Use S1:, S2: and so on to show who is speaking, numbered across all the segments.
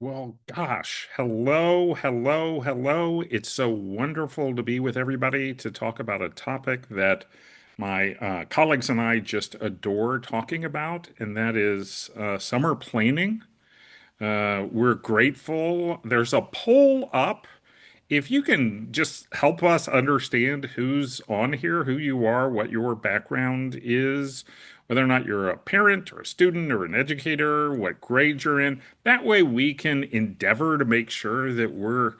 S1: Well, gosh, hello, hello, hello. It's so wonderful to be with everybody to talk about a topic that my colleagues and I just adore talking about, and that is summer planning. We're grateful. There's a poll up. If you can just help us understand who's on here, who you are, what your background is, whether or not you're a parent or a student or an educator, what grade you're in, that way we can endeavor to make sure that we're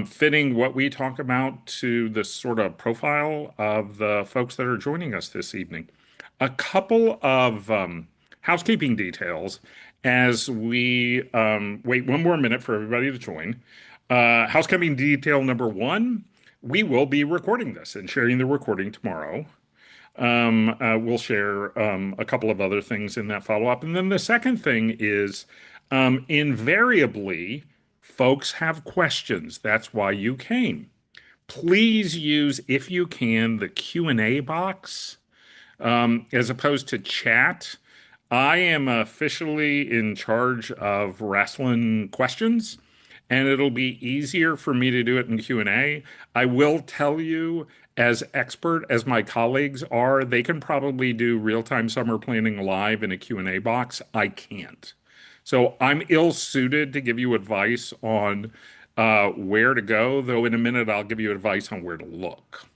S1: fitting what we talk about to the sort of profile of the folks that are joining us this evening. A couple of housekeeping details as we wait one more minute for everybody to join. Housekeeping detail number one, we will be recording this and sharing the recording tomorrow. We'll share a couple of other things in that follow-up. And then the second thing is invariably, folks have questions. That's why you came. Please use, if you can, the Q&A box as opposed to chat. I am officially in charge of wrestling questions, and it'll be easier for me to do it in Q&A. I will tell you, as expert as my colleagues are, they can probably do real-time summer planning live in a Q&A box. I can't. So I'm ill-suited to give you advice on where to go, though in a minute I'll give you advice on where to look.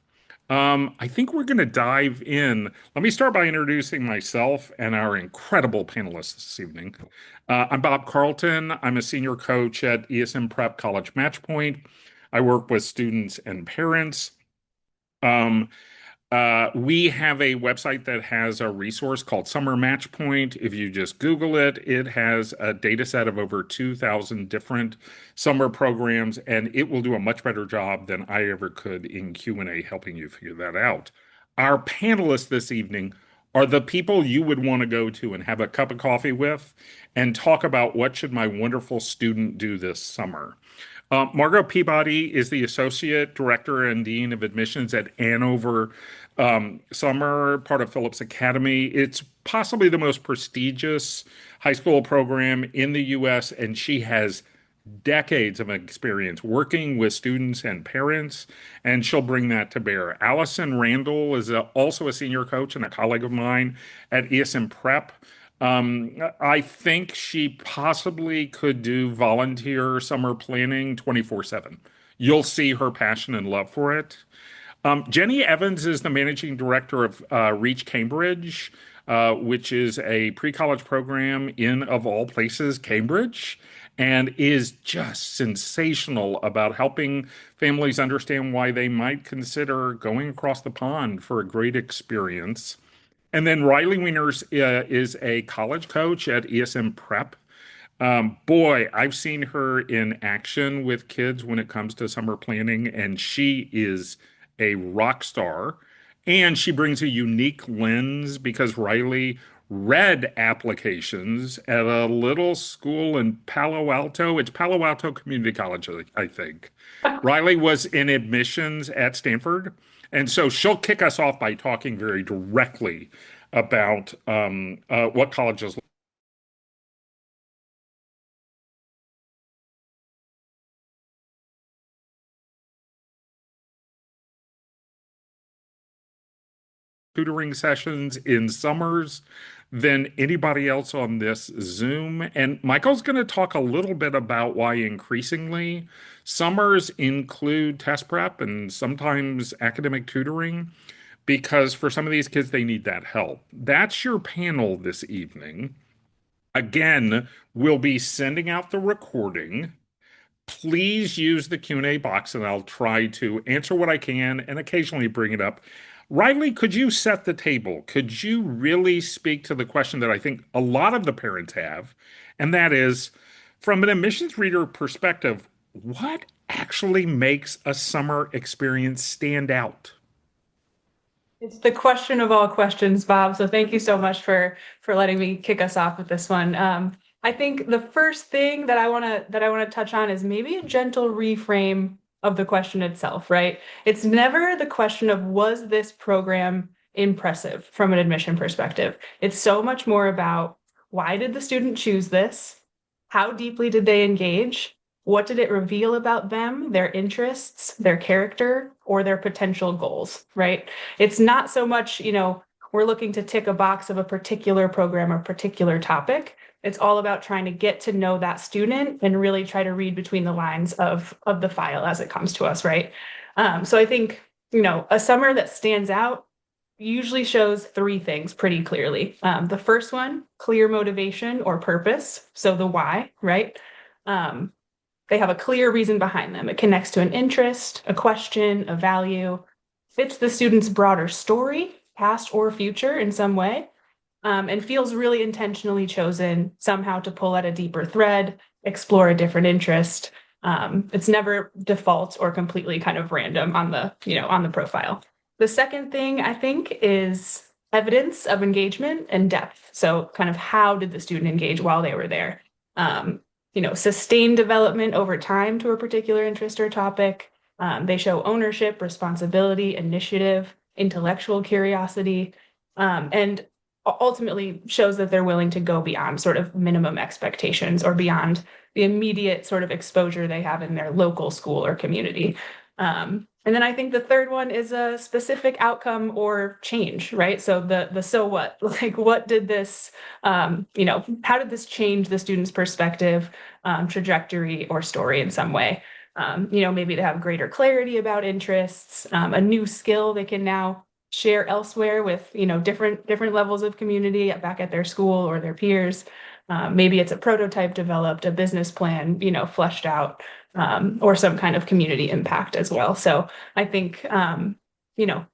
S1: I think we're going to dive in. Let me start by introducing myself and our incredible panelists this evening. I'm Bob Carlton. I'm a senior coach at ESM Prep College Matchpoint. I work with students and parents. Um, we have a website that has a resource called Summer Matchpoint. If you just Google it, it has a data set of over 2,000 different summer programs, and it will do a much better job than I ever could in Q&A helping you figure that out. Our panelists this evening are the people you would want to go to and have a cup of coffee with and talk about what should my wonderful student do this summer. Margot Peabody is the Associate Director and Dean of Admissions at Andover Summer, part of Phillips Academy. It's possibly the most prestigious high school program in the U.S., and she has decades of experience working with students and parents, and she'll bring that to bear. Allison Randall is also a senior coach and a colleague of mine at ESM Prep. I think she possibly could do volunteer summer planning 24/7. You'll see her passion and love for it. Jenny Evans is the managing director of Reach Cambridge, which is a pre-college program in, of all places, Cambridge, and is just sensational about helping families understand why they might consider going across the pond for a great experience. And then Riley Wieners is a college coach at ESM Prep. Boy, I've seen her in action with kids when it comes to summer planning, and she is a rock star. And she brings a unique lens because Riley read applications at a little school in Palo Alto. It's Palo Alto Community College, I think. Riley was in admissions at Stanford. And so she'll kick us off by talking very directly about what colleges tutoring sessions in summers than anybody else on this Zoom. And Michael's going to talk a little bit about why increasingly summers include test prep and sometimes academic tutoring, because for some of these kids, they need that help. That's your panel this evening. Again, we'll be sending out the recording. Please use the Q&A box and I'll try to answer what I can and occasionally bring it up. Riley, could you set the table? Could you really speak to the question that I think a lot of the parents have? And that is, from an admissions reader perspective, what actually makes a summer experience stand out?
S2: It's the question of all questions, Bob. So thank you so much for letting me kick us off with this one. I think the first thing that I want to touch on is maybe a gentle reframe of the question itself, right? It's never the question of was this program impressive from an admission perspective. It's so much more about why did the student choose this? How deeply did they engage? What did it reveal about them, their interests, their character, or their potential goals, right? It's not so much, we're looking to tick a box of a particular program or particular topic. It's all about trying to get to know that student and really try to read between the lines of the file as it comes to us, right? So I think, a summer that stands out usually shows three things pretty clearly. The first one, clear motivation or purpose. So the why, right? Um, they have a clear reason behind them. It connects to an interest, a question, a value, fits the student's broader story, past or future in some way, and feels really intentionally chosen somehow to pull at a deeper thread, explore a different interest. It's never default or completely kind of random on the profile. The second thing I think is evidence of engagement and depth. So kind of how did the student engage while they were there? Um, sustained development over time to a particular interest or topic. They show ownership, responsibility, initiative, intellectual curiosity, and ultimately shows that they're willing to go beyond sort of minimum expectations or beyond the immediate sort of exposure they have in their local school or community. And then I think the third one is a specific outcome or change, right? So the so what, like what did this, how did this change the student's perspective, trajectory, or story in some way? Maybe they have greater clarity about interests, a new skill they can now share elsewhere with different levels of community back at their school or their peers. Maybe it's a prototype developed, a business plan fleshed out, or some kind of community impact as well. So I think and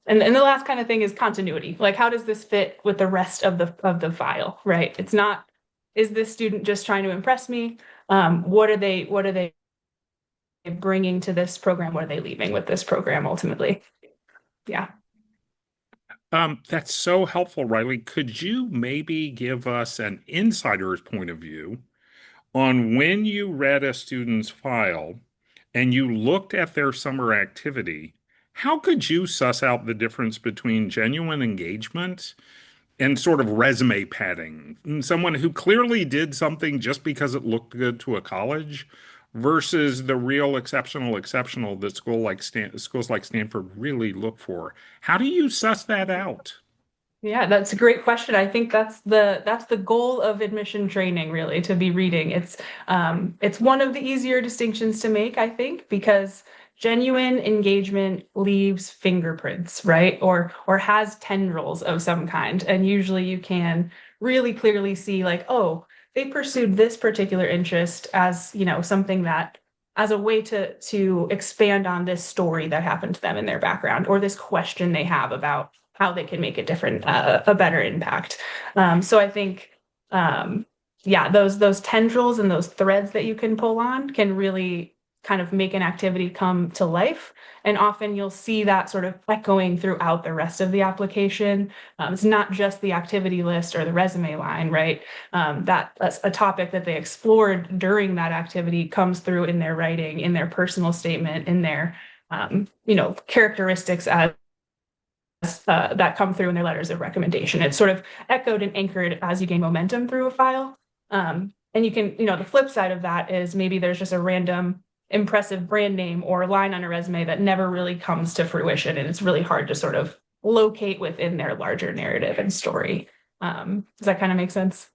S2: the last kind of thing is continuity. Like how does this fit with the rest of the file, right? It's not, is this student just trying to impress me? What are they bringing to this program? What are they leaving with this program ultimately? Yeah.
S1: That's so helpful, Riley. Could you maybe give us an insider's point of view on when you read a student's file and you looked at their summer activity? How could you suss out the difference between genuine engagement and sort of resume padding? And someone who clearly did something just because it looked good to a college versus the real exceptional that schools like Stanford really look for. How do you suss that out?
S2: Yeah, that's a great question. I think that's the goal of admission training, really, to be reading. It's one of the easier distinctions to make, I think, because genuine engagement leaves fingerprints, right? Or has tendrils of some kind. And usually you can really clearly see like, oh, they pursued this particular interest as, something that as a way to expand on this story that happened to them in their background or this question they have about how they can make a better impact. So I think, yeah, those tendrils and those threads that you can pull on can really kind of make an activity come to life. And often you'll see that sort of echoing throughout the rest of the application. It's not just the activity list or the resume line, right? That's a topic that they explored during that activity comes through in their writing, in their personal statement, in their characteristics as that come through in their letters of recommendation. It's sort of echoed and anchored as you gain momentum through a file. And you can, the flip side of that is maybe there's just a random impressive brand name or line on a resume that never really comes to fruition. And it's really hard to sort of locate within their larger narrative and story. Does that kind of make sense?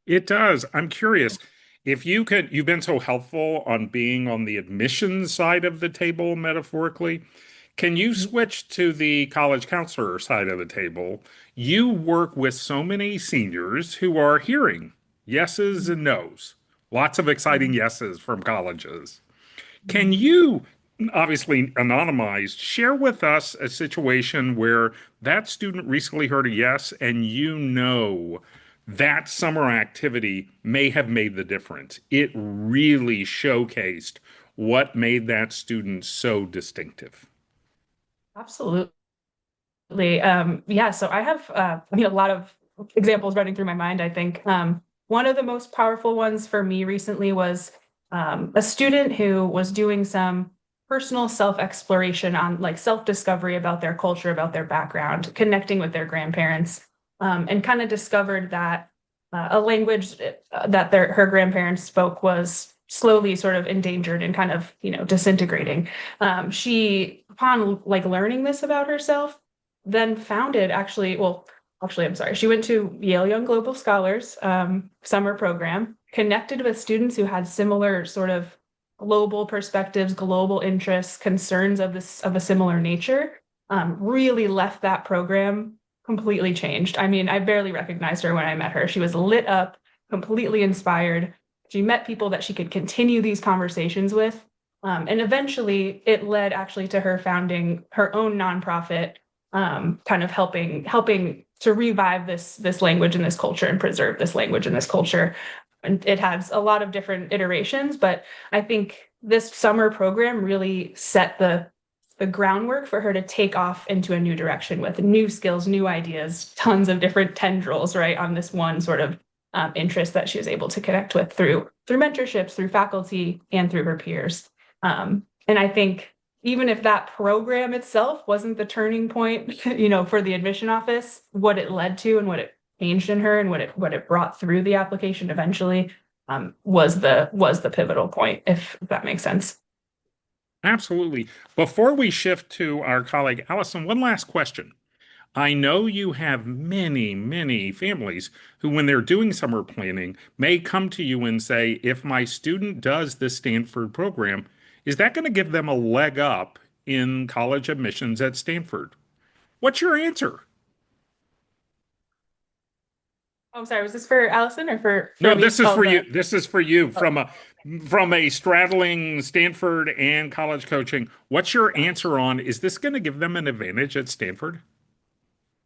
S1: It does. I'm curious if you've been so helpful on being on the admissions side of the table, metaphorically. Can you switch to the college counselor side of the table? You work with so many seniors who are hearing yeses and nos, lots of exciting yeses from colleges. Can you, obviously anonymized, share with us a situation where that student recently heard a yes and that summer activity may have made the difference? It really showcased what made that student so distinctive.
S2: Absolutely. Yeah, so I have, a lot of examples running through my mind, I think. One of the most powerful ones for me recently was a student who was doing some personal self-exploration on like self-discovery about their culture, about their background, connecting with their grandparents, and kind of discovered that a language that her grandparents spoke was slowly sort of endangered and kind of, disintegrating. She, upon like learning this about herself, then founded actually, I'm sorry. She went to Yale Young Global Scholars summer program, connected with students who had similar sort of global perspectives, global interests, concerns of a similar nature. Really left that program completely changed. I mean, I barely recognized her when I met her. She was lit up, completely inspired. She met people that she could continue these conversations with. And eventually it led actually to her founding her own nonprofit, kind of helping to revive this language and this culture and preserve this language and this culture. And it has a lot of different iterations, but I think this summer program really set the groundwork for her to take off into a new direction with new skills, new ideas, tons of different tendrils, right, on this one sort of interest that she was able to connect with through mentorships, through faculty, and through her peers. And I think even if that program itself wasn't the turning point, for the admission office, what it led to and what it changed in her and what it brought through the application eventually was the pivotal point, if that makes sense.
S1: Absolutely. Before we shift to our colleague Allison, one last question. I know you have many, many families who, when they're doing summer planning, may come to you and say, if my student does this Stanford program, is that going to give them a leg up in college admissions at Stanford? What's your answer?
S2: Oh, I'm sorry, was this for Allison or for
S1: No,
S2: me?
S1: this is
S2: Oh,
S1: for
S2: the
S1: you. This is for you
S2: oh,
S1: from a straddling Stanford and college coaching. What's your answer on is this going to give them an advantage at Stanford?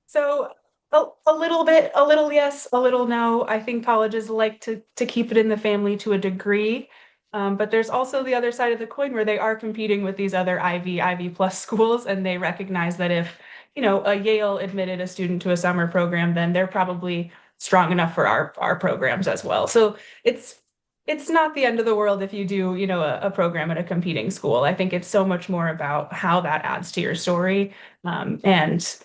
S2: So a little bit, a little yes, a little no. I think colleges like to keep it in the family to a degree. But there's also the other side of the coin where they are competing with these other Ivy plus schools, and they recognize that if, a Yale admitted a student to a summer program, then they're probably strong enough for our programs as well. So it's it's not the end of the world if you do, a program at a competing school. I think it's so much more about how that adds to your story. And,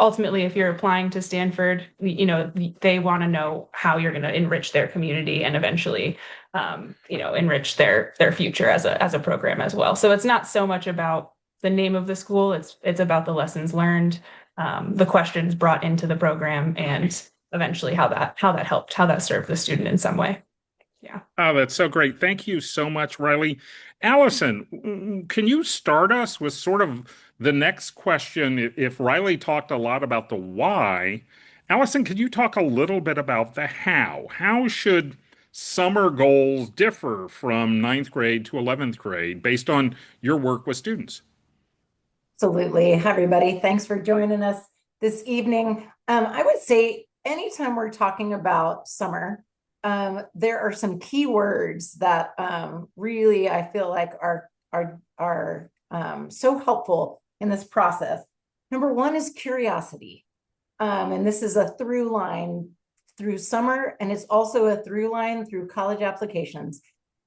S2: ultimately, if you're applying to Stanford, they want to know how you're going to enrich their community and eventually, enrich their future as a program as well. So it's not so much about the name of the school. It's about the lessons learned, the questions brought into the program, and eventually how that served the student in some way. Yeah.
S1: Oh, that's so great. Thank you so much, Riley. Allison, can you start us with sort of the next question? If Riley talked a lot about the why, Allison, could you talk a little bit about the how? How should summer goals differ from ninth grade to 11th grade based on your work with students?
S3: Absolutely. Hi, everybody. Thanks for joining us this evening. I would say anytime we're talking about summer, there are some key words that really I feel like are so helpful in this process. Number one is curiosity, and this is a through line through summer, and it's also a through line through college applications.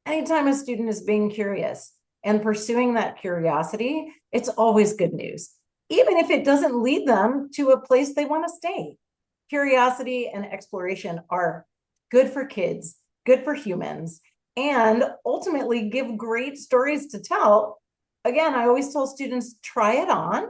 S3: Anytime a student is being curious and pursuing that curiosity, it's always good news, even if it doesn't lead them to a place they want to stay. Curiosity and exploration are good for kids, good for humans, and ultimately give great stories to tell. Again, I always tell students, try it on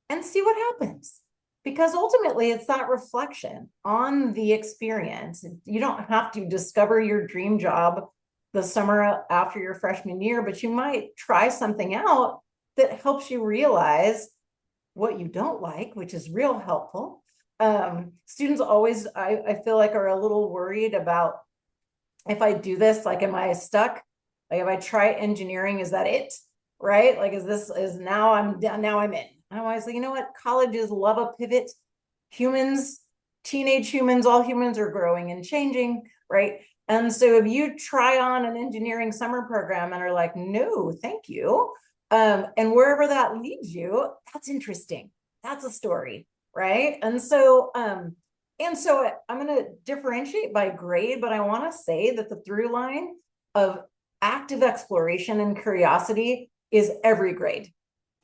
S3: and see what happens. Because ultimately, it's that reflection on the experience. You don't have to discover your dream job the summer after your freshman year, but you might try something out that helps you realize what you don't like, which is real helpful. Students always, I feel like, are a little worried about, if I do this, like, am I stuck? Like, if I try engineering, is that it? Right? Like, now I'm done, now I'm in. I'm always like, you know what? Colleges love a pivot. Humans, teenage humans, all humans are growing and changing, right? And so if you try on an engineering summer program and are like, no, thank you, and wherever that leads you, that's interesting. That's a story, right? And so I'm going to differentiate by grade, but I want to say that the through line of active exploration and curiosity is every grade.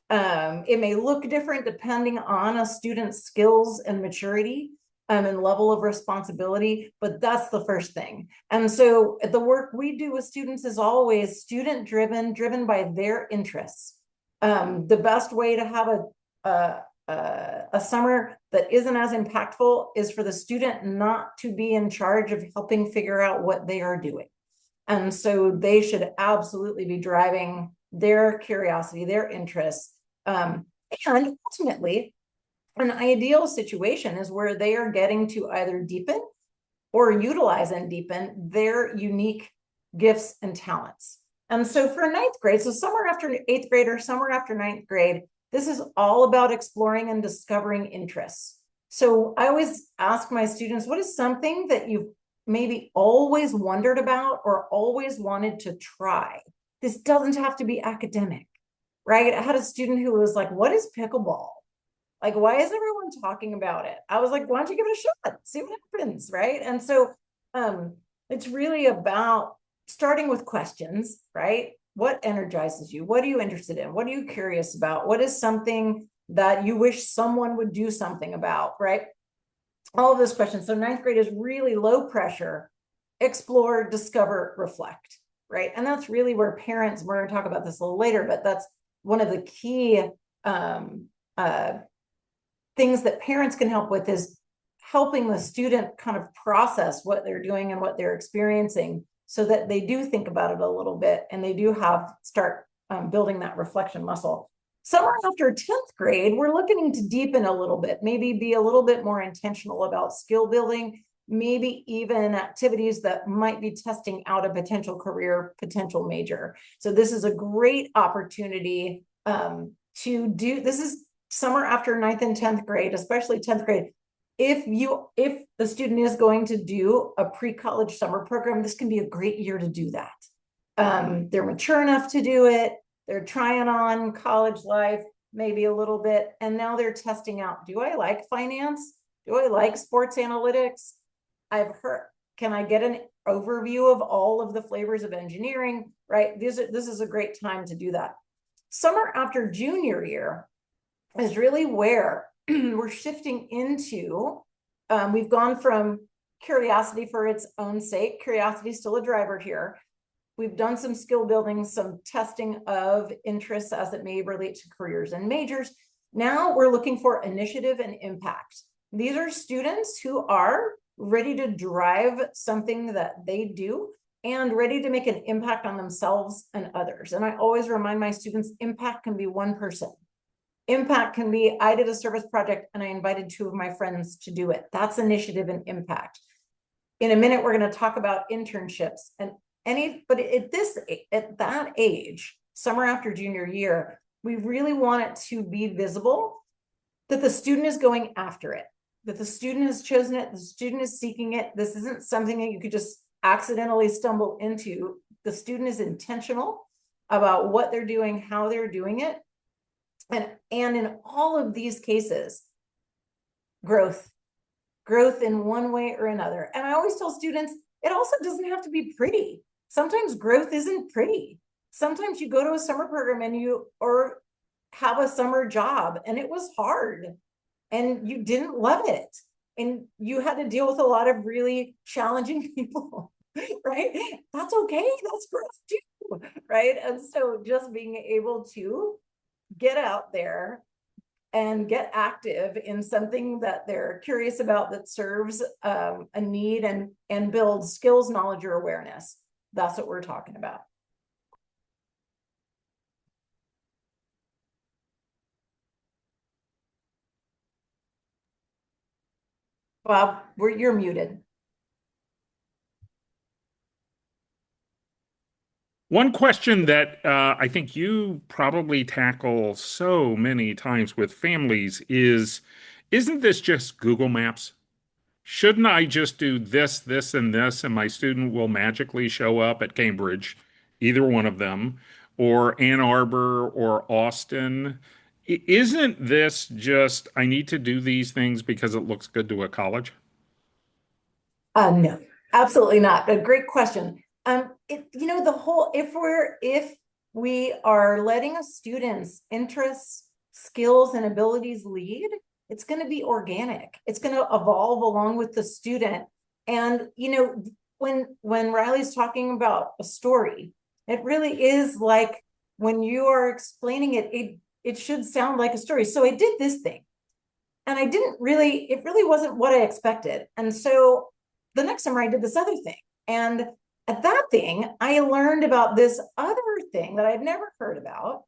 S3: It may look different depending on a student's skills and maturity, and level of responsibility, but that's the first thing. And so the work we do with students is always student driven, driven by their interests. The best way to have a summer that isn't as impactful is for the student not to be in charge of helping figure out what they are doing. And so they should absolutely be driving their curiosity, their interests. And ultimately, an ideal situation is where they are getting to either deepen or utilize and deepen their unique gifts and talents. And so for ninth grade, so summer after eighth grade or summer after ninth grade, this is all about exploring and discovering interests. So I always ask my students, what is something that you've maybe always wondered about or always wanted to try? This doesn't have to be academic, right? I had a student who was like, what is pickleball? Like, why is everyone talking about it? I was like, why don't you give it a shot? See what happens, right? And so it's really about starting with questions, right? What energizes you? What are you interested in? What are you curious about? What is something that you wish someone would do something about, right? All of those questions. So ninth grade is really low pressure, explore, discover, reflect, right? And that's really where parents, we're going to talk about this a little later, but that's one of the key things that parents can help with is helping the student kind of process what they're doing and what they're experiencing so that they do think about it a little bit and they do start building that reflection muscle. Somewhere after 10th grade, we're looking to deepen a little bit, maybe be a little bit more intentional about skill building, maybe even activities that might be testing out a potential career, potential major. So this is a great opportunity to do, this is summer after 9th and 10th grade, especially 10th grade. If the student is going to do a pre-college summer program, this can be a great year to do that. They're mature enough to do it. They're trying on college life, maybe a little bit. And now they're testing out, do I like finance? Do I like sports analytics? I've heard, can I get an overview of all of the flavors of engineering, right? This is a great time to do that. Summer after junior year is really where we're shifting into, we've gone from curiosity for its own sake. Curiosity is still a driver here. We've done some skill building, some testing of interests as it may relate to careers and majors. Now we're looking for initiative and impact. These are students who are ready to drive something that they do and ready to make an impact on themselves and others. And I always remind my students, impact can be one person. Impact can be, I did a service project and I invited 2 of my friends to do it. That's initiative and impact. In a minute, we're going to talk about internships and but at that age, summer after junior year, we really want it to be visible that the student is going after it, that the student has chosen it, the student is seeking it. This isn't something that you could just accidentally stumble into. The student is intentional about what they're doing, how they're doing it. And in all of these cases, growth in one way or another. And I always tell students, it also doesn't have to be pretty. Sometimes growth isn't pretty. Sometimes you go to a summer program or have a summer job and it was hard and you didn't love it. And you had to deal with a lot of really challenging people, right? That's okay. That's growth too, right? And so just being able to get out there and get active in something that they're curious about that serves a need and builds skills, knowledge, or awareness. That's what we're talking about. Bob, you're muted.
S1: One question that I think you probably tackle so many times with families is, isn't this just Google Maps? Shouldn't I just do this, this, and this, and my student will magically show up at Cambridge, either one of them, or Ann Arbor or Austin? Isn't this just, I need to do these things because it looks good to a college?
S3: No, absolutely not. A great question. If we are letting a student's interests, skills, and abilities lead, It's going to be organic. It's going to evolve along with the student. And, when Riley's talking about a story, it really is like when you are explaining it should sound like a story. So I did this thing and it really wasn't what I expected. And so the next summer I did this other thing. And at that thing, I learned about this other thing that I'd never heard about.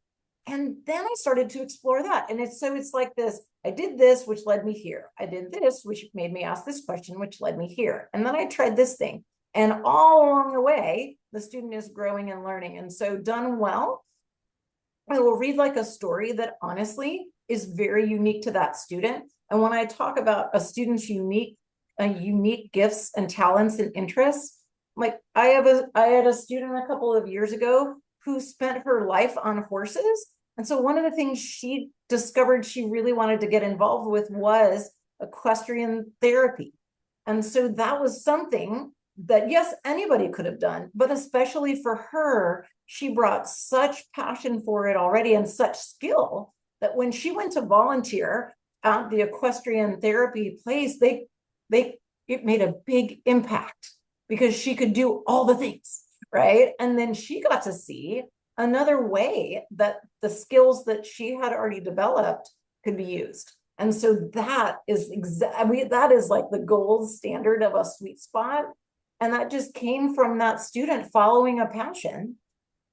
S3: And then I started to explore that. And it's like this, I did this, which led me here. I did this, which made me ask this question, which led me here. And then I tried this thing. And all along the way, the student is growing and learning. And so done well, I will read like a story that honestly is very unique to that student. And when I talk about a student's unique gifts and talents and interests, like I had a student a couple of years ago who spent her life on horses. And so one of the things she discovered she really wanted to get involved with was equestrian therapy. And so that was something that, yes, anybody could have done, but especially for her, she brought such passion for it already and such skill that when she went to volunteer at the equestrian therapy place, it made a big impact because she could do all the things, right? And then she got to see another way that the skills that she had already developed could be used. And so that is that is like the gold standard of a sweet spot. And that just came from that student following a passion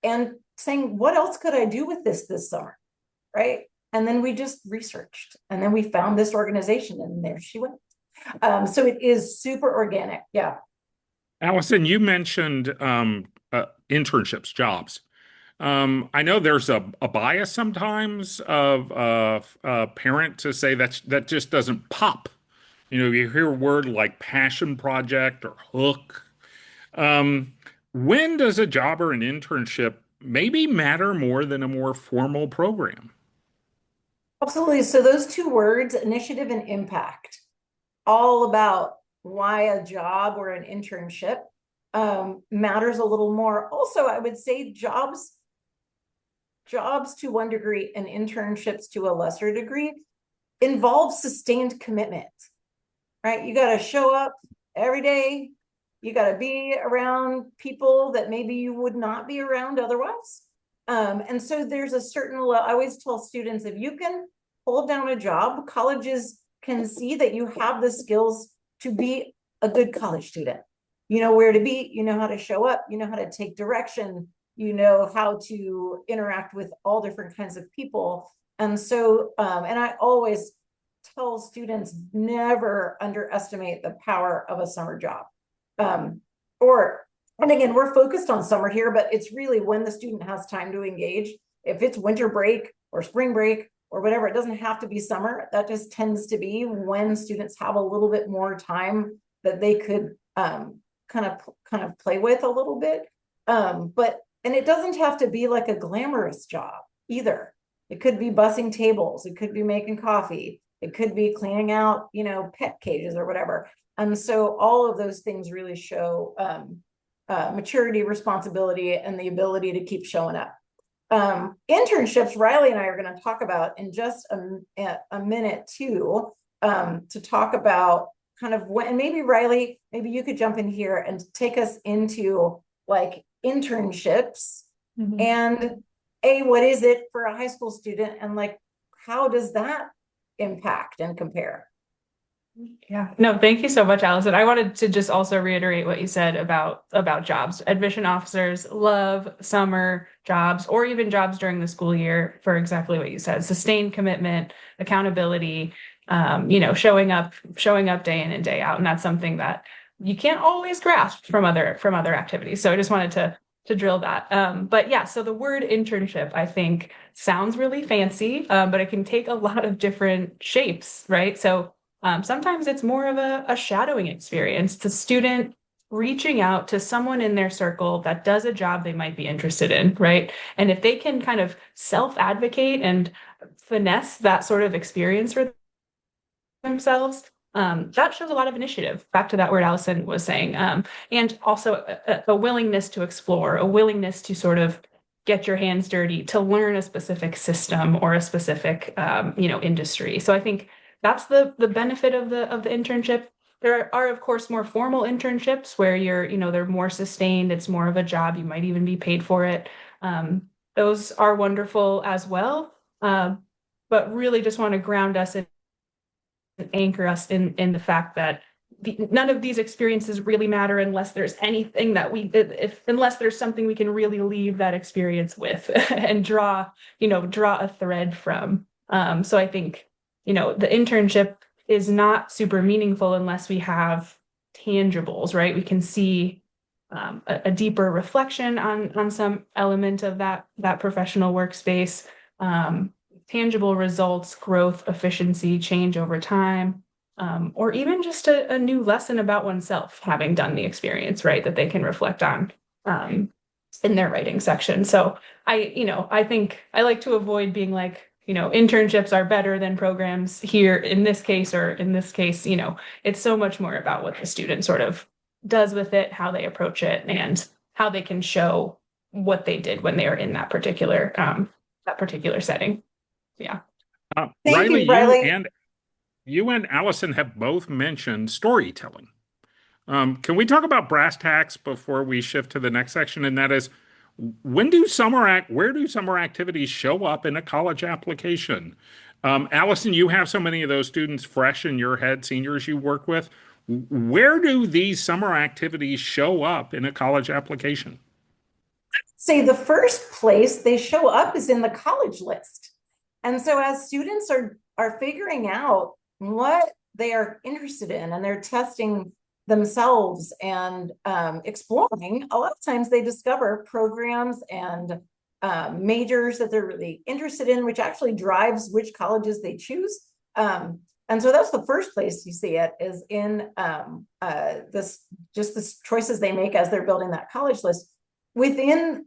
S3: and saying, what else could I do with this summer, right? And then we just researched, and then we found this organization, and there she went. So it is super organic. Yeah.
S1: Allison, you mentioned internships, jobs. I know there's a bias sometimes of a parent to say that just doesn't pop. You hear a word like passion project or hook. When does a job or an internship maybe matter more than a more formal program?
S3: Absolutely. So those two words, initiative and impact, all about why a job or an internship matters a little more. Also, I would say jobs to one degree and internships to a lesser degree involve sustained commitment, right? You got to show up every day. You got to be around people that maybe you would not be around otherwise. And so there's a certain, I always tell students, if you can hold down a job, colleges can see that you have the skills to be a good college student. You know where to be, you know how to show up, you know how to take direction, you know how to interact with all different kinds of people. And so, and I always tell students, never underestimate the power of a summer job. And again, we're focused on summer here, but it's really when the student has time to engage. If it's winter break or spring break or whatever, it doesn't have to be summer. That just tends to be when students have a little bit more time that they could kind of play with a little bit. And it doesn't have to be like a glamorous job either. It could be bussing tables. It could be making coffee. It could be cleaning out, pet cages or whatever. And so all of those things really show maturity, responsibility, and the ability to keep showing up. Internships, Riley and I are going to talk about in just a minute too, to talk about kind of when, and maybe Riley, maybe you could jump in here and take us into like internships and what is it for a high school student, and like, how does that impact and compare?
S2: Yeah, no, thank you so much, Allison. I wanted to just also reiterate what you said about jobs. Admission officers love summer jobs or even jobs during the school year for exactly what you said: sustained commitment, accountability, showing up day in and day out. And that's something that you can't always grasp from other activities. So I just wanted to drill that. But yeah, so the word internship, I think, sounds really fancy, but it can take a lot of different shapes, right? So sometimes it's more of a shadowing experience. The student reaching out to someone in their circle that does a job they might be interested in, right? And if they can kind of self-advocate and finesse that sort of experience for themselves, that shows a lot of initiative, back to that word Allison was saying, and also a willingness to explore, a willingness to sort of get your hands dirty, to learn a specific system or a specific, industry. So I think that's the benefit of the internship. There are, of course, more formal internships where they're more sustained. It's more of a job. You might even be paid for it. Those are wonderful as well. But really just want to ground us and anchor us in the fact that none of these experiences really matter unless there's anything that unless there's something we can really leave that experience with and draw a thread from. So I think, the internship is not super meaningful unless we have tangibles, right? We can see a deeper reflection on some element of that professional workspace, tangible results, growth, efficiency, change over time, or even just a new lesson about oneself, having done the experience, right, that they can reflect on um, in their writing section. So I think I like to avoid being like, internships are better than programs here in this case, or in this case, it's so much more about what the student sort of does with it, how they approach it, and how they can show what they did when they are in that particular setting. Yeah.
S3: Thank
S1: Riley,
S3: you, Riley.
S1: you and Allison have both mentioned storytelling. Can we talk about brass tacks before we shift to the next section? And that is, where do summer activities show up in a college application? Allison, you have so many of those students fresh in your head, seniors you work with. Where do these summer activities show up in a college application?
S3: Say the first place they show up is in the college list. And so as students are figuring out what they are interested in and they're testing themselves and exploring, a lot of times they discover programs and majors that they're really interested in, which actually drives which colleges they choose. And so that's the first place you see it, is in the choices they make as they're building that college list. Within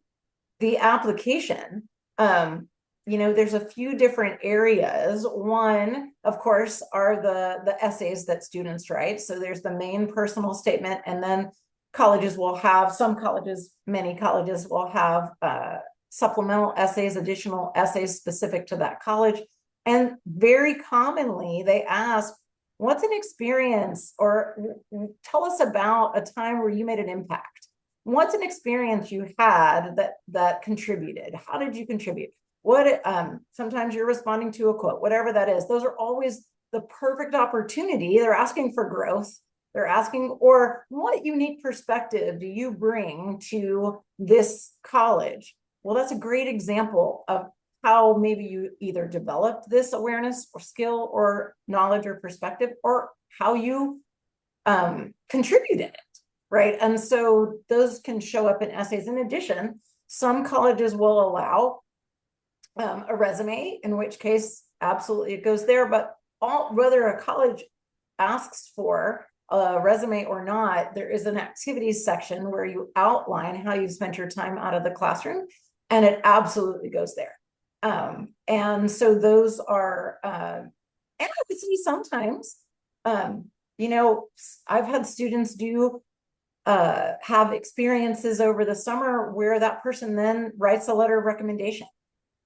S3: the application, there's a few different areas. One, of course, are the essays that students write. So there's the main personal statement, and then many colleges will have supplemental essays, additional essays specific to that college. And very commonly they ask, what's an experience, or tell us about a time where you made an impact. What's an experience you had that contributed? How did you contribute? Sometimes you're responding to a quote, whatever that is. Those are always the perfect opportunity. They're asking for growth. They're asking, or what unique perspective do you bring to this college? Well, that's a great example of how maybe you either developed this awareness or skill or knowledge or perspective, or how you contributed it, right? And so those can show up in essays. In addition, some colleges will allow a resume, in which case, absolutely it goes there. But whether a college asks for a resume or not, there is an activities section where you outline how you spent your time out of the classroom, and it absolutely goes there. And so those are, and I would say sometimes, I've had students have experiences over the summer where that person then writes a letter of recommendation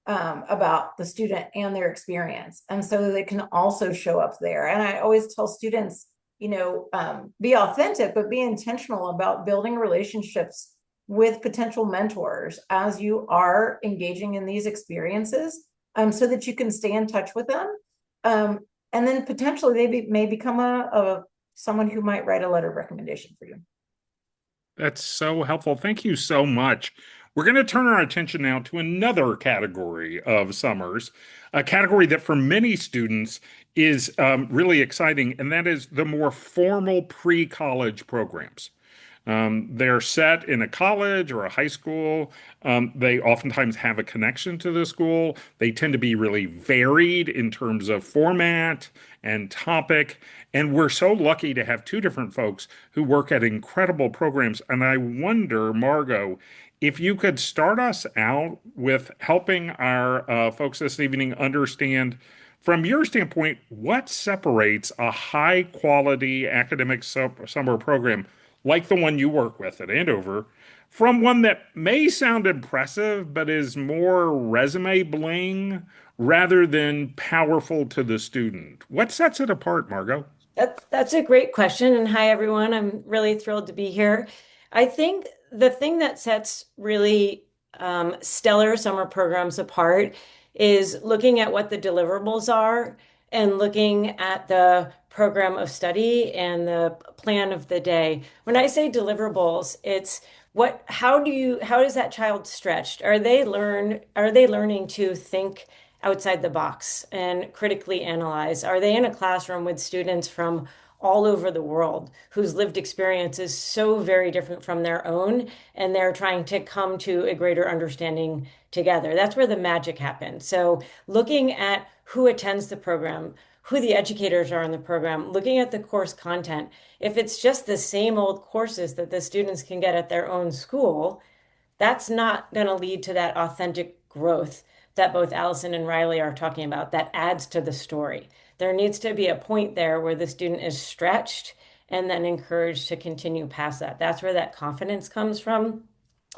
S3: about the student and their experience. And so they can also show up there. And I always tell students, be authentic, but be intentional about building relationships with potential mentors as you are engaging in these experiences, so that you can stay in touch with them. And then potentially they may become someone who might write a letter of recommendation for you.
S1: That's so helpful. Thank you so much. We're going to turn our attention now to another category of summers, a category that for many students is really exciting, and that is the more formal pre-college programs. They're set in a college or a high school. They oftentimes have a connection to the school. They tend to be really varied in terms of format and topic. And we're so lucky to have two different folks who work at incredible programs. And I wonder, Margot, if you could start us out with helping our folks this evening understand, from your standpoint, what separates a high quality academic summer program like the one you work with at Andover, from one that may sound impressive but is more resume bling rather than powerful to the student? What sets it apart, Margot?
S4: That's a great question. And hi, everyone. I'm really thrilled to be here. I think the thing that sets really stellar summer programs apart is looking at what the deliverables are and looking at the program of study and the plan of the day. When I say deliverables, it's how is that child stretched? Are they learning to think outside the box and critically analyze? Are they in a classroom with students from all over the world whose lived experience is so very different from their own, and they're trying to come to a greater understanding together? That's where the magic happens. So, looking at who attends the program, who the educators are in the program, looking at the course content. If it's just the same old courses that the students can get at their own school, that's not going to lead to that authentic growth that both Allison and Riley are talking about that adds to the story. There needs to be a point there where the student is stretched and then encouraged to continue past that. That's where that confidence comes from.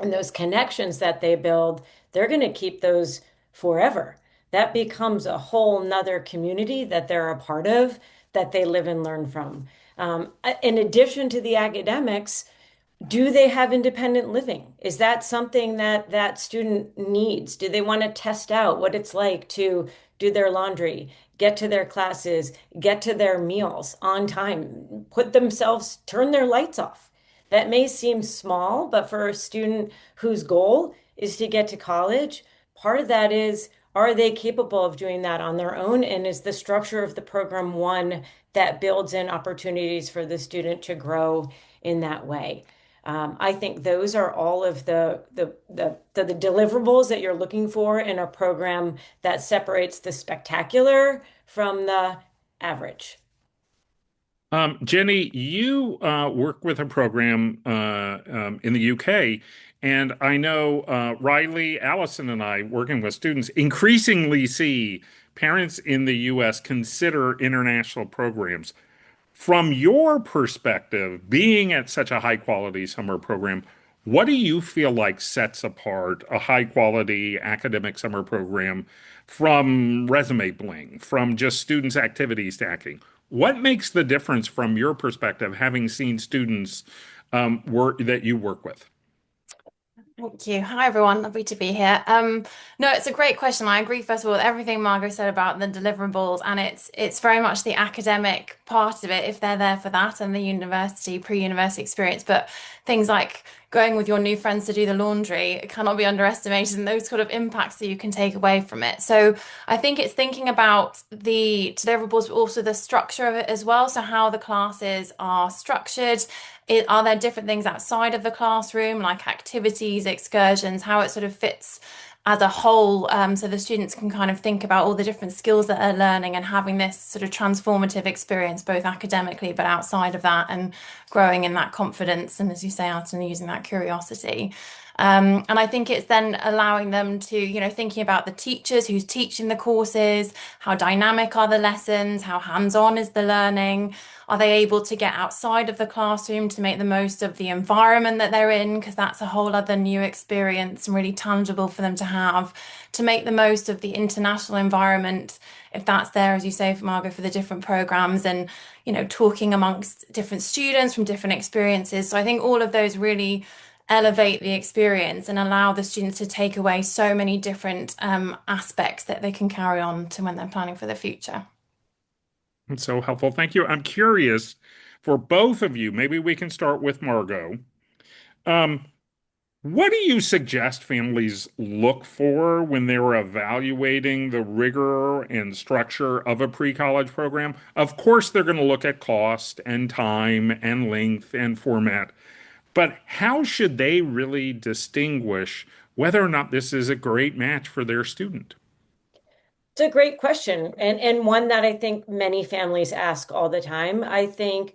S4: And those connections that they build, they're going to keep those forever. That becomes a whole nother community that they're a part of, that they live and learn from. In addition to the academics, do they have independent living? Is that something that that student needs? Do they want to test out what it's like to do their laundry, get to their classes, get to their meals on time, turn their lights off? That may seem small, but for a student whose goal is to get to college, part of that is, are they capable of doing that on their own? And is the structure of the program one that builds in opportunities for the student to grow in that way? I think those are all of the deliverables that you're looking for in a program that separates the spectacular from the average.
S1: Jenny, you work with a program in the UK, and I know Riley, Allison, and I, working with students, increasingly see parents in the US consider international programs. From your perspective, being at such a high quality summer program, what do you feel like sets apart a high quality academic summer program from resume bling, from just students' activity stacking? What makes the difference from your perspective, having seen students work that you work with?
S5: Thank you. Hi, everyone. Lovely to be here. No, it's a great question. I agree, first of all, with everything Margot said about the deliverables, and it's very much the academic part of it, if they're there for that, and the university, pre-university experience. But things like going with your new friends to do the laundry cannot be underestimated, and those sort of impacts that you can take away from it. So I think it's thinking about the deliverables, but also the structure of it as well. So how the classes are structured. Are there different things outside of the classroom, like activities, excursions, how it sort of fits as a whole, so the students can kind of think about all the different skills that they're learning and having this sort of transformative experience, both academically, but outside of that, and growing in that confidence. And as you say, Alton, using that curiosity. And I think it's then allowing them to, thinking about the teachers who's teaching the courses, how dynamic are the lessons, how hands-on is the learning. Are they able to get outside of the classroom to make the most of the environment that they're in? Because that's a whole other new experience and really tangible for them to have, to make the most of the international environment, if that's there, as you say, for Margot, for the different programs and, talking amongst different students from different experiences. So I think all of those really elevate the experience and allow the students to take away so many different aspects that they can carry on to when they're planning for the future.
S1: It's so helpful. Thank you. I'm curious for both of you, maybe we can start with Margot. Um, what do you suggest families look for when they're evaluating the rigor and structure of a pre-college program? Of course, they're going to look at cost and time and length and format, but how should they really distinguish whether or not this is a great match for their student?
S4: It's a great question, and one that I think many families ask all the time. I think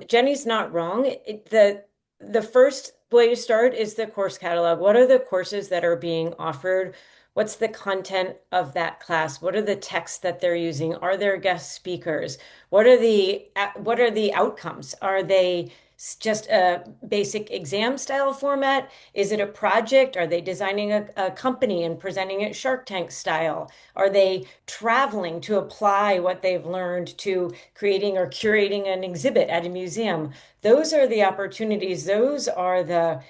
S4: Jenny's not wrong. The first way to start is the course catalog. What are the courses that are being offered What's the content of that class? What are the texts that they're using? Are there guest speakers? What are the outcomes? Are they just a basic exam style format? Is it a project? Are they designing a company and presenting it Shark Tank style? Are they traveling to apply what they've learned to creating or curating an exhibit at a museum? Those are the opportunities. Those are the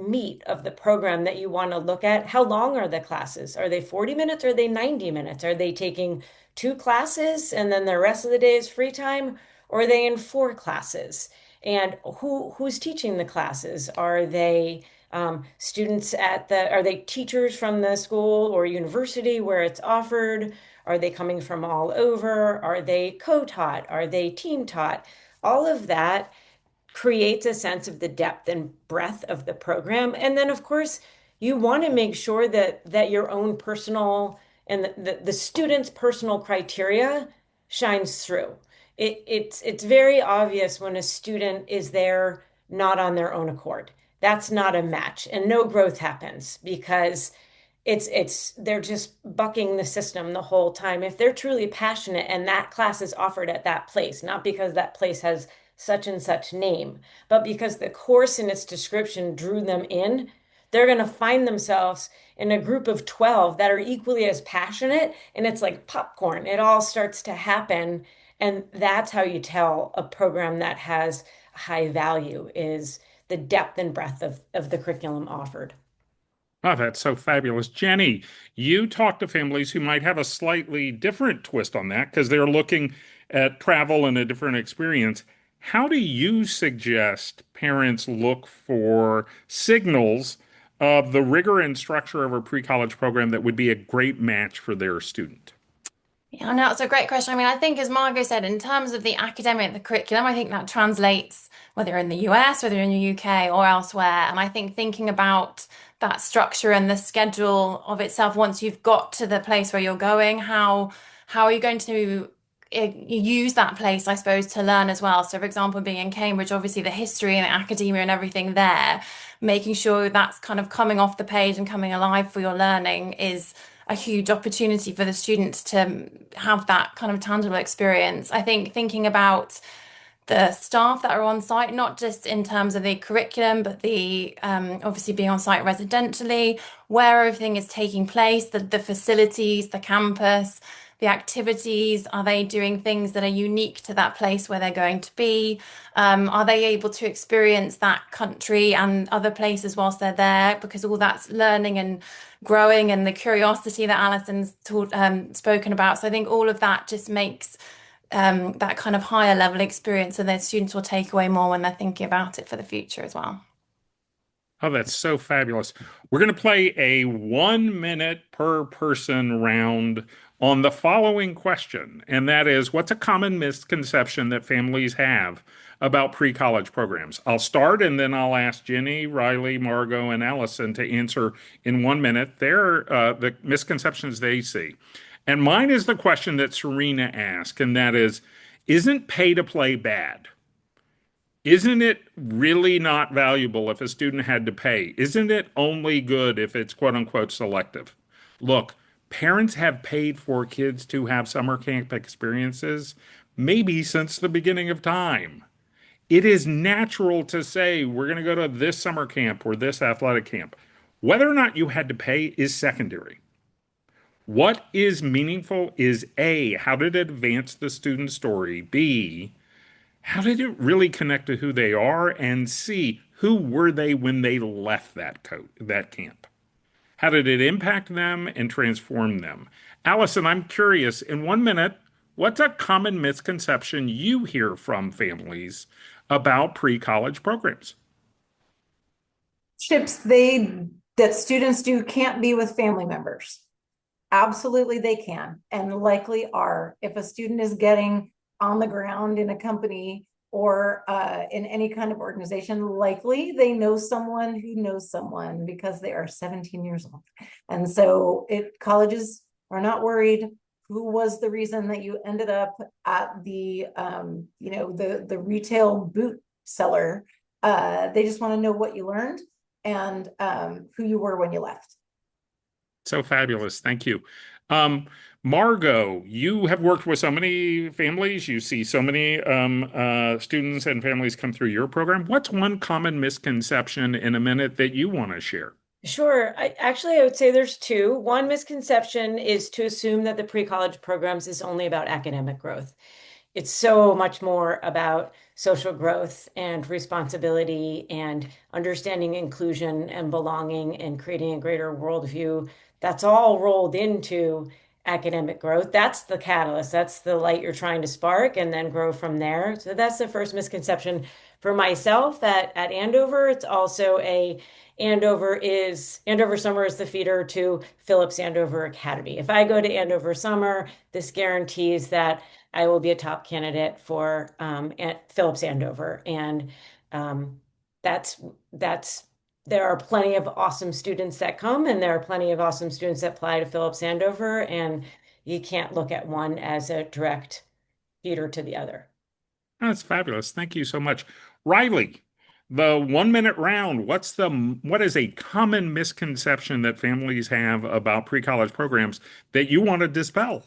S4: meat of the program that you want to look at. How long are the classes? Are they 40 minutes? Or are they 90 minutes? Are they taking two classes and then the rest of the day is free time? Or are they in four classes? And who's teaching the classes? Are they students are they teachers from the school or university where it's offered? Are they coming from all over? Are they co-taught? Are they team taught? All of that creates a sense of the depth and breadth of the program. And then, of course, you want to make sure that your own personal and the student's personal criteria shines through. It's very obvious when a student is there not on their own accord. That's not a match, and no growth happens because it's they're just bucking the system the whole time. If they're truly passionate and that class is offered at that place, not because that place has such and such name, but because the course in its description drew them in, they're going to find themselves in a group of 12 that are equally as passionate, and it's like popcorn. It all starts to happen, and that's how you tell a program that has high value is the depth and breadth of the curriculum offered.
S1: Oh, that's so fabulous. Jenny, you talk to families who might have a slightly different twist on that because they're looking at travel and a different experience. How do you suggest parents look for signals of the rigor and structure of a pre-college program that would be a great match for their student?
S5: Yeah, no, it's a great question. I mean, I think as Margot said, in terms of the academic, the curriculum, I think that translates whether you're in the US, whether you're in the UK or elsewhere. And I think thinking about that structure and the schedule of itself, once you've got to the place where you're going, how are you going to use that place, I suppose, to learn as well? So, for example, being in Cambridge, obviously the history and the academia and everything there, making sure that's kind of coming off the page and coming alive for your learning is a huge opportunity for the students to have that kind of tangible experience. I think thinking about the staff that are on site, not just in terms of the curriculum, but the obviously being on site residentially, where everything is taking place, the facilities, the campus, the activities. Are they doing things that are unique to that place where they're going to be? Are they able to experience that country and other places whilst they're there? Because all that's learning and growing and the curiosity that Alison's spoken about. So I think all of that just makes that kind of higher level experience, and their students will take away more when they're thinking about it for the future as well.
S1: Oh, that's so fabulous. We're going to play a 1 minute per person round on the following question, and that is, what's a common misconception that families have about pre-college programs? I'll start and then I'll ask Jenny, Riley, Margot, and Allison to answer in 1 minute the misconceptions they see. And mine is the question that Serena asked, and that is, isn't pay to play bad? Isn't it really not valuable if a student had to pay? Isn't it only good if it's quote unquote selective? Look, parents have paid for kids to have summer camp experiences maybe since the beginning of time. It is natural to say we're going to go to this summer camp or this athletic camp. Whether or not you had to pay is secondary. What is meaningful is A, how did it advance the student story? B, how did it really connect to who they are? And C, who were they when they left that camp? How did it impact them and transform them? Allison, I'm curious, in 1 minute, what's a common misconception you hear from families about pre-college programs?
S3: Trips that students do can't be with family members. Absolutely, they can and likely are. If a student is getting on the ground in a company or in any kind of organization, likely they know someone who knows someone because they are 17 years old. And so colleges are not worried who was the reason that you ended up at the the retail boot seller. They just want to know what you learned and who you were when you left.
S1: So fabulous. Thank you. Um, Margot, you have worked with so many families. You see so many students and families come through your program. What's one common misconception in a minute that you want to share?
S4: Sure. I would say there's two. One misconception is to assume that the pre-college programs is only about academic growth. It's so much more about social growth and responsibility and understanding inclusion and belonging and creating a greater worldview. That's all rolled into academic growth. That's the catalyst. That's the light you're trying to spark and then grow from there. So that's the first misconception for myself at Andover. It's also a Andover Summer is the feeder to Phillips Andover Academy. If I go to Andover Summer, this guarantees that I will be a top candidate for at Phillips Andover, and um, that's there are plenty of awesome students that come, and there are plenty of awesome students that apply to Phillips Andover, and you can't look at one as a direct feeder to the other.
S1: That's fabulous. Thank you so much. Riley, the 1 minute round, what is a common misconception that families have about pre-college programs that you want to dispel?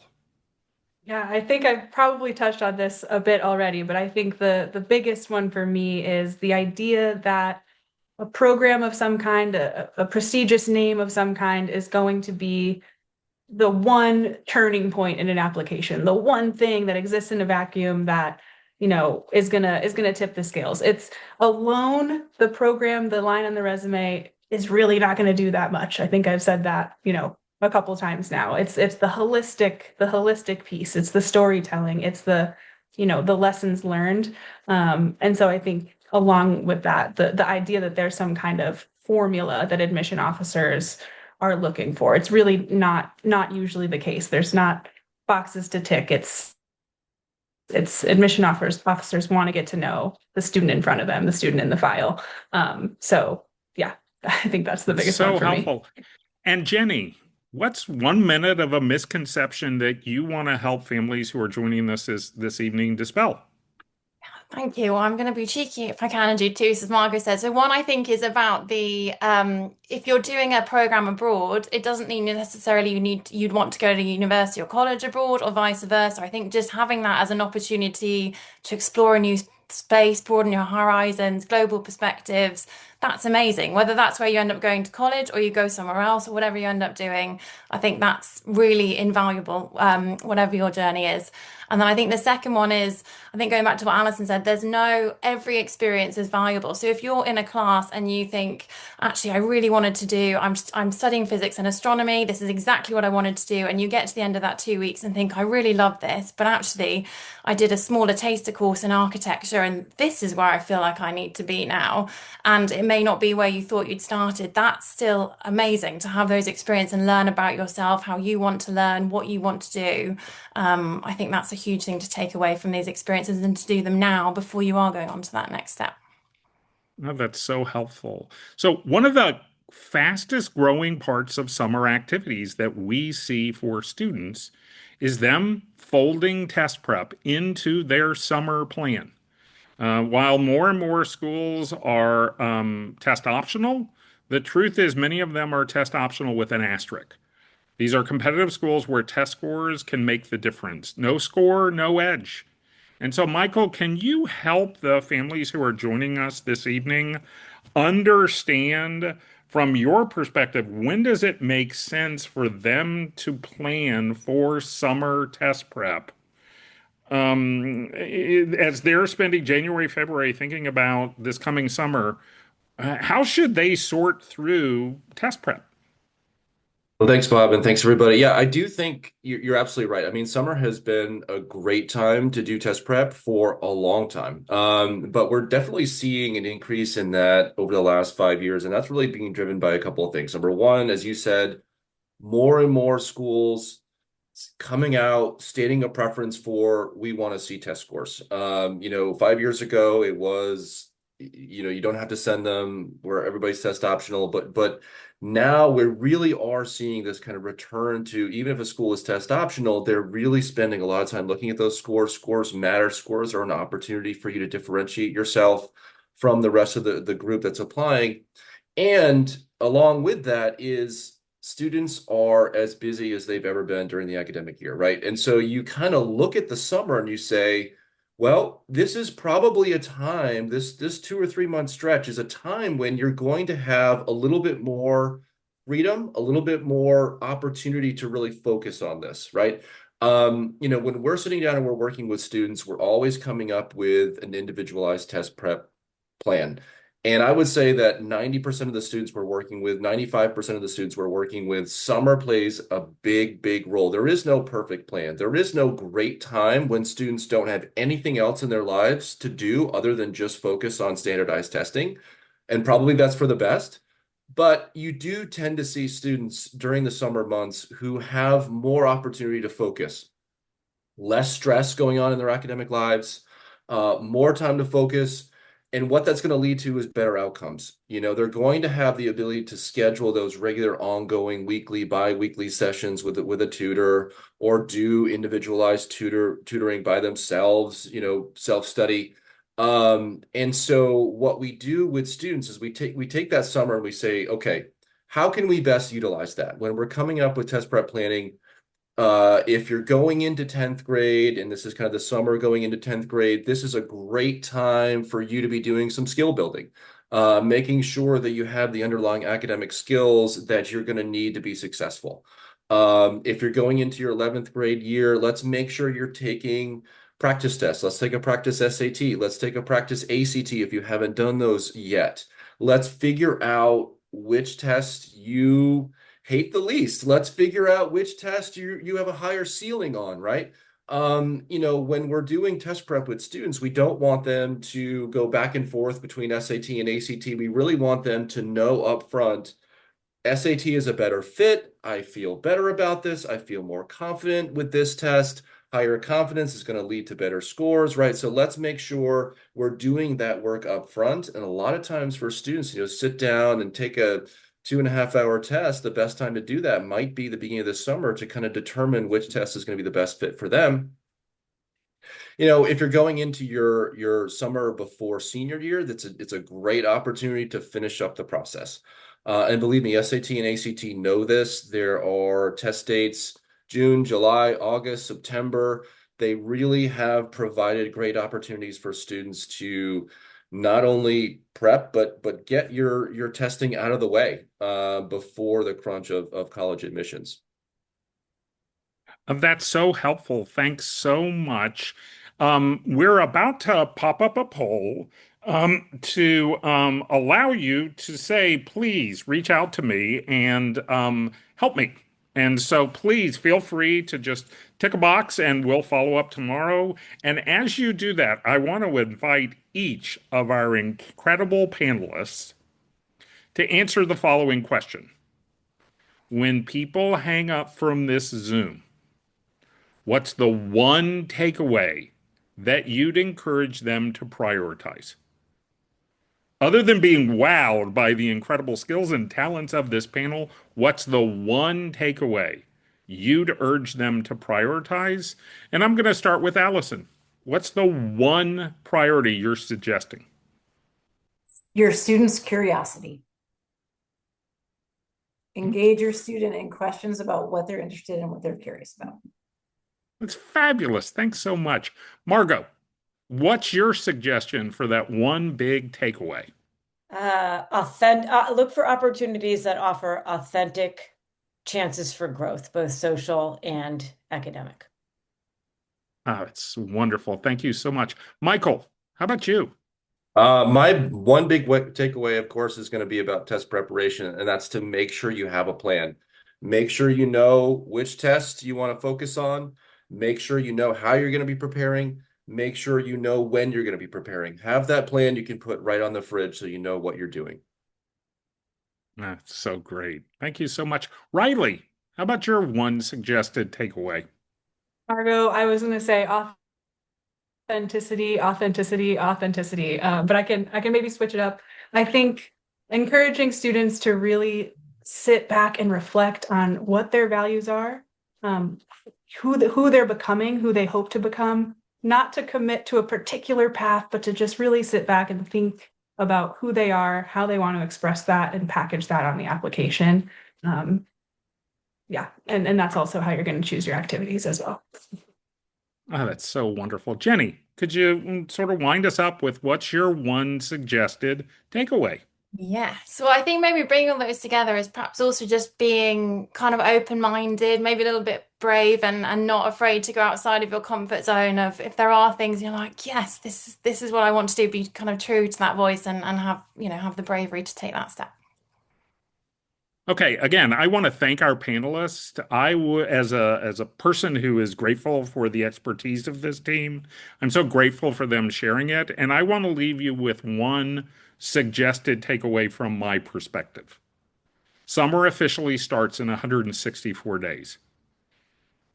S2: Yeah, I think I've probably touched on this a bit already, but I think the biggest one for me is the idea that a program of some kind, a prestigious name of some kind, is going to be the one turning point in an application, the one thing that exists in a vacuum that, is gonna tip the scales. It's alone, the program, the line on the resume is really not gonna do that much. I think I've said that, a couple times now. It's the holistic piece, it's the storytelling, it's the lessons learned. And so I think along with that, the idea that there's some kind of formula that admission officers are looking for. It's really not usually the case. There's not boxes to tick. It's admission officers want to get to know the student in front of them, the student in the file. So yeah, I think that's the
S1: It's
S2: biggest one
S1: so
S2: for me.
S1: helpful. And Jenny, what's 1 minute of a misconception that you want to help families who are joining us this evening dispel?
S5: Thank you. Well, I'm going to be cheeky if I can and do two, as Margot said. So one I think is about the if you're doing a program abroad, it doesn't mean necessarily you'd want to go to university or college abroad or vice versa. I think just having that as an opportunity to explore a new space, broaden your horizons, global perspectives, that's amazing. Whether that's where you end up going to college or you go somewhere else or whatever you end up doing, I think that's really invaluable, whatever your journey is. And then I think the second one is, I think going back to what Alison said, every experience is valuable. So if you're in a class and you think, actually, I really wanted to do, I'm studying physics and astronomy, this is exactly what I wanted to do, and you get to the end of that 2 weeks and think, I really love this, but actually, I did a smaller taster course in architecture, and this is where I feel like I need to be now. And it may not be where you thought you'd started. That's still amazing to have those experiences and learn about yourself, how you want to learn, what you want to do. I think that's a huge thing to take away from these experiences and to do them now before you are going on to that next step.
S1: Oh, that's so helpful. So, one of the fastest growing parts of summer activities that we see for students is them folding test prep into their summer plan. While more and more schools are test optional, the truth is many of them are test optional with an asterisk. These are competitive schools where test scores can make the difference. No score, no edge. And so, Michael, can you help the families who are joining us this evening understand from your perspective, when does it make sense for them to plan for summer test prep? As they're spending January, February thinking about this coming summer, how should they sort through test prep?
S6: Well, thanks, Bob, and thanks everybody. Yeah, I do think you're absolutely right. I mean, summer has been a great time to do test prep for a long time. But we're definitely seeing an increase in that over the last 5 years, and that's really being driven by a couple of things. Number one, as you said, more and more schools coming out stating a preference for we want to see test scores. 5 years ago it was, you don't have to send them where everybody's test optional, but now we really are seeing this kind of return to, even if a school is test optional, they're really spending a lot of time looking at those scores. Scores matter. Scores are an opportunity for you to differentiate yourself from the rest of the group that's applying. And along with that is students are as busy as they've ever been during the academic year, right? And so you kind of look at the summer and you say, well, this is probably a time, this 2 or 3 month stretch is a time when you're going to have a little bit more freedom, a little bit more opportunity to really focus on this, right? When we're sitting down and we're working with students, we're always coming up with an individualized test prep plan. And I would say that 90% of the students we're working with, 95% of the students we're working with, summer plays a big, big role. There is no perfect plan. There is no great time when students don't have anything else in their lives to do other than just focus on standardized testing. And probably that's for the best. But you do tend to see students during the summer months who have more opportunity to focus, less stress going on in their academic lives, more time to focus. And what that's going to lead to is better outcomes. They're going to have the ability to schedule those regular, ongoing, weekly, bi-weekly sessions with a tutor, or do individualized tutoring by themselves, self-study. And so what we do with students is we take that summer and we say, okay, how can we best utilize that? When we're coming up with test prep planning, if you're going into 10th grade, and this is kind of the summer going into 10th grade, this is a great time for you to be doing some skill building, making sure that you have the underlying academic skills that you're going to need to be successful. If you're going into your 11th grade year, let's make sure you're taking practice tests. Let's take a practice SAT. Let's take a practice ACT if you haven't done those yet. Let's figure out which test you hate the least. Let's figure out which test you have a higher ceiling on, right? When we're doing test prep with students, we don't want them to go back and forth between SAT and ACT. We really want them to know up front, SAT is a better fit. I feel better about this. I feel more confident with this test. Higher confidence is going to lead to better scores, right? So let's make sure we're doing that work up front. And a lot of times for students, sit down and take a 2.5 hour test. The best time to do that might be the beginning of the summer to kind of determine which test is going to be the best fit for them. If you're going into your summer before senior year, it's a great opportunity to finish up the process. And believe me, SAT and ACT know this. There are test dates, June, July, August, September. They really have provided great opportunities for students to not only prep, but get your testing out of the way before the crunch of college admissions.
S1: That's so helpful. Thanks so much. We're about to pop up a poll to allow you to say, please reach out to me and help me. And so please feel free to just tick a box and we'll follow up tomorrow. And as you do that, I want to invite each of our incredible panelists to answer the following question. When people hang up from this Zoom, what's the one takeaway that you'd encourage them to prioritize? Other than being wowed by the incredible skills and talents of this panel, what's the one takeaway you'd urge them to prioritize? And I'm going to start with Allison. What's the one priority you're suggesting?
S3: Your student's curiosity. Engage your student in questions about what they're interested in, what they're curious about.
S1: That's fabulous. Thanks so much. Margot, what's your suggestion for that one big takeaway?
S4: Look for opportunities that offer authentic chances for growth, both social and academic.
S1: It's wonderful. Thank you so much. Michael, how about you?
S6: My one big takeaway, of course, is going to be about test preparation, and that's to make sure you have a plan. Make sure you know which test you want to focus on. Make sure you know how you're going to be preparing. Make sure you know when you're going to be preparing. Have that plan you can put right on the fridge so you know what you're doing.
S1: That's so great. Thank you so much. Riley, how about your one suggested takeaway?
S2: Margot, I was going to say authenticity, authenticity, authenticity. But I can maybe switch it up. I think encouraging students to really sit back and reflect on what their values are, who they're becoming, who they hope to become, not to commit to a particular path, but to just really sit back and think about who they are, how they want to express that, and package that on the application. yeah, and that's also how you're going to choose your activities as well.
S1: Oh, that's so wonderful. Jenny, could you sort of wind us up with what's your one suggested takeaway?
S5: Yeah. So I think maybe bringing all those together is perhaps also just being kind of open-minded, maybe a little bit brave and not afraid to go outside of your comfort zone of if there are things you're like, yes, this is what I want to do, be kind of true to that voice and have, have the bravery to take that step.
S1: Okay, again, I want to thank our panelists. As a person who is grateful for the expertise of this team, I'm so grateful for them sharing it, and I want to leave you with one suggested takeaway from my perspective. Summer officially starts in 164 days.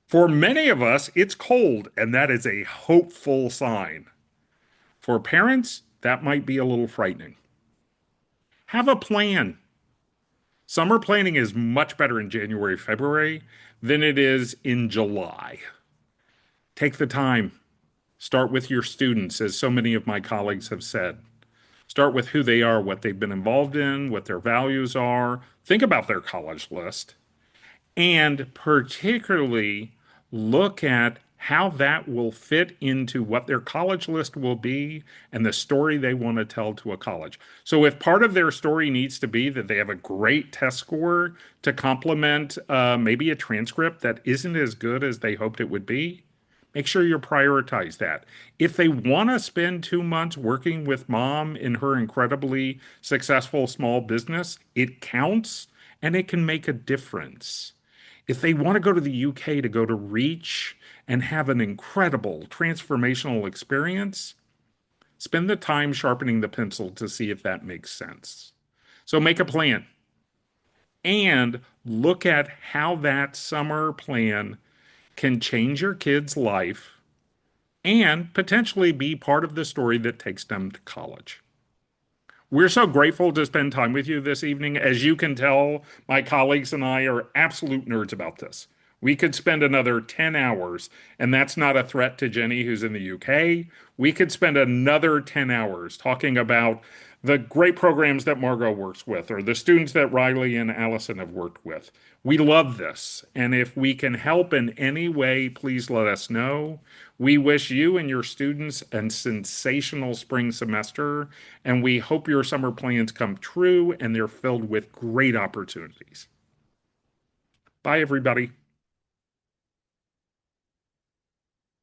S1: For many of us, it's cold, and that is a hopeful sign. For parents, that might be a little frightening. Have a plan. Summer planning is much better in January, February than it is in July. Take the time. Start with your students, as so many of my colleagues have said. Start with who they are, what they've been involved in, what their values are. Think about their college list. And particularly look at how that will fit into what their college list will be and the story they want to tell to a college. So, if part of their story needs to be that they have a great test score to complement maybe a transcript that isn't as good as they hoped it would be, make sure you prioritize that. If they want to spend 2 months working with mom in her incredibly successful small business, it counts and it can make a difference. If they want to go to the UK to go to Reach and have an incredible transformational experience, spend the time sharpening the pencil to see if that makes sense. So make a plan and look at how that summer plan can change your kid's life and potentially be part of the story that takes them to college. We're so grateful to spend time with you this evening. As you can tell, my colleagues and I are absolute nerds about this. We could spend another 10 hours, and that's not a threat to Jenny, who's in the UK. We could spend another 10 hours talking about the great programs that Margot works with, or the students that Riley and Allison have worked with. We love this, and if we can help in any way, please let us know. We wish you and your students a sensational spring semester, and we hope your summer plans come true and they're filled with great opportunities. Bye, everybody.